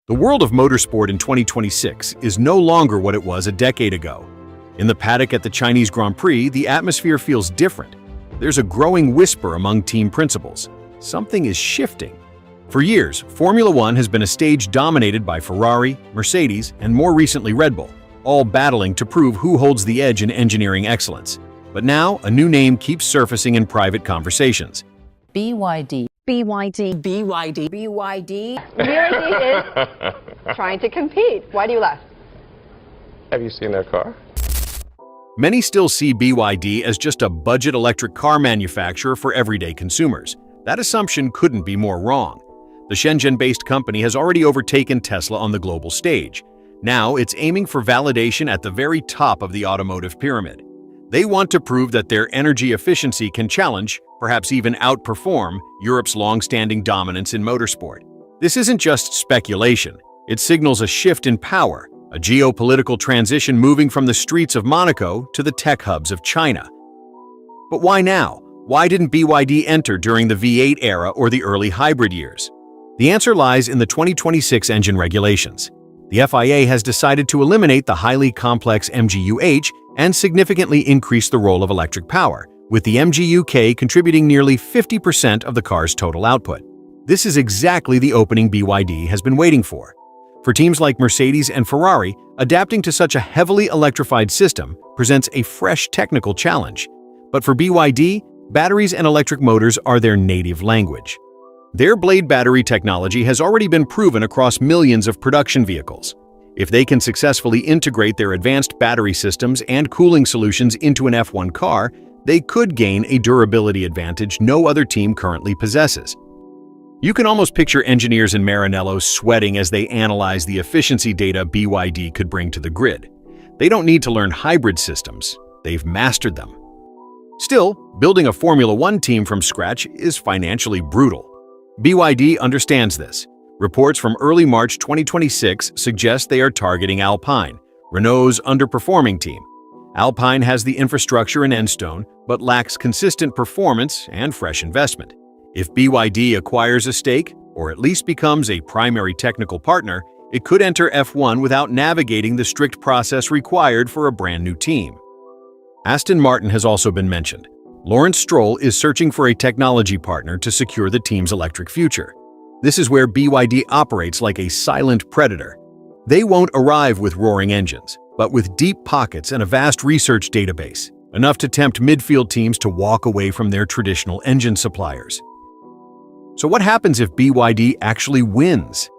The world of motorsport in 2026 is no longer what it was a decade ago. In the paddock at the Chinese Grand Prix, the atmosphere feels different. There's a growing whisper among team principals. Something is shifting. For years, Formula One has been a stage dominated by Ferrari, Mercedes, and more recently Red Bull, all battling to prove who holds the edge in engineering excellence. But now, a new name keeps surfacing in private conversations. BYD. BYD. BYD. BYD. BYD is trying to compete. Why do you laugh? Have you seen their car? Many still see BYD as just a budget electric car manufacturer for everyday consumers. That assumption couldn't be more wrong. The Shenzhen-based company has already overtaken Tesla on the global stage. Now it's aiming for validation at the very top of the automotive pyramid. They want to prove that their energy efficiency can challenge, perhaps even outperform, Europe's long-standing dominance in motorsport. This isn't just speculation. It signals a shift in power, a geopolitical transition moving from the streets of Monaco to the tech hubs of China. But why now? Why didn't BYD enter during the V8 era or the early hybrid years? The answer lies in the 2026 engine regulations. The FIA has decided to eliminate the highly complex MGU-H and significantly increase the role of electric power, with the MGU-K contributing nearly 50% of the car's total output. This is exactly the opening BYD has been waiting for. For teams like Mercedes and Ferrari, adapting to such a heavily electrified system presents a fresh technical challenge. But for BYD, batteries and electric motors are their native language. Their blade battery technology has already been proven across millions of production vehicles. If they can successfully integrate their advanced battery systems and cooling solutions into an F1 car, they could gain a durability advantage no other team currently possesses. You can almost picture engineers in Maranello sweating as they analyze the efficiency data BYD could bring to the grid. They don't need to learn hybrid systems, they've mastered them. Still, building a Formula One team from scratch is financially brutal. BYD understands this. Reports from early March 2026 suggest they are targeting Alpine, Renault's underperforming team. Alpine has the infrastructure in Enstone, but lacks consistent performance and fresh investment. If BYD acquires a stake, or at least becomes a primary technical partner, it could enter F1 without navigating the strict process required for a brand new team. Aston Martin has also been mentioned. Lawrence Stroll is searching for a technology partner to secure the team's electric future. This is where BYD operates like a silent predator. They won't arrive with roaring engines, but with deep pockets and a vast research database, enough to tempt midfield teams to walk away from their traditional engine suppliers. So what happens if BYD actually wins?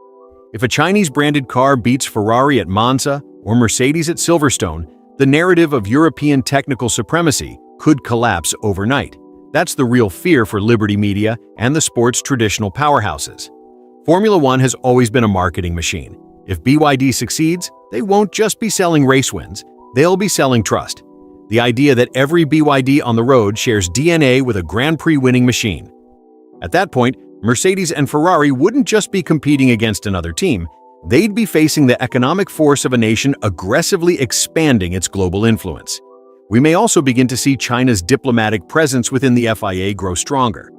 If a Chinese-branded car beats Ferrari at Monza or Mercedes at Silverstone, the narrative of European technical supremacy could collapse overnight. That's the real fear for Liberty Media and the sport's traditional powerhouses. Formula One has always been a marketing machine. If BYD succeeds, they won't just be selling race wins, they'll be selling trust. The idea that every BYD on the road shares DNA with a Grand Prix winning machine. At that point, Mercedes and Ferrari wouldn't just be competing against another team, they'd be facing the economic force of a nation aggressively expanding its global influence. We may also begin to see China's diplomatic presence within the FIA grow stronger.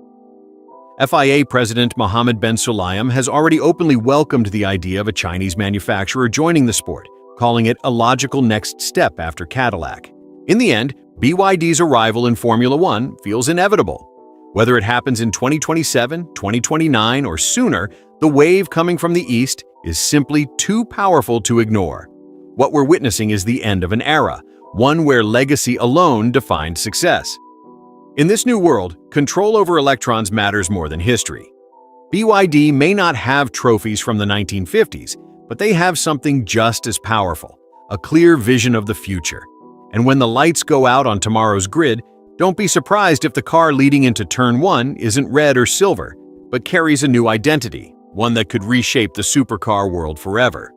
FIA President Mohammed bin Sulayem has already openly welcomed the idea of a Chinese manufacturer joining the sport, calling it a logical next step after Cadillac. In the end, BYD's arrival in Formula One feels inevitable. Whether it happens in 2027, 2029, or sooner, the wave coming from the East is simply too powerful to ignore. What we're witnessing is the end of an era, one where legacy alone defined success. In this new world, control over electrons matters more than history. BYD may not have trophies from the 1950s, but they have something just as powerful, a clear vision of the future. And when the lights go out on tomorrow's grid, don't be surprised if the car leading into Turn 1 isn't red or silver, but carries a new identity, one that could reshape the supercar world forever.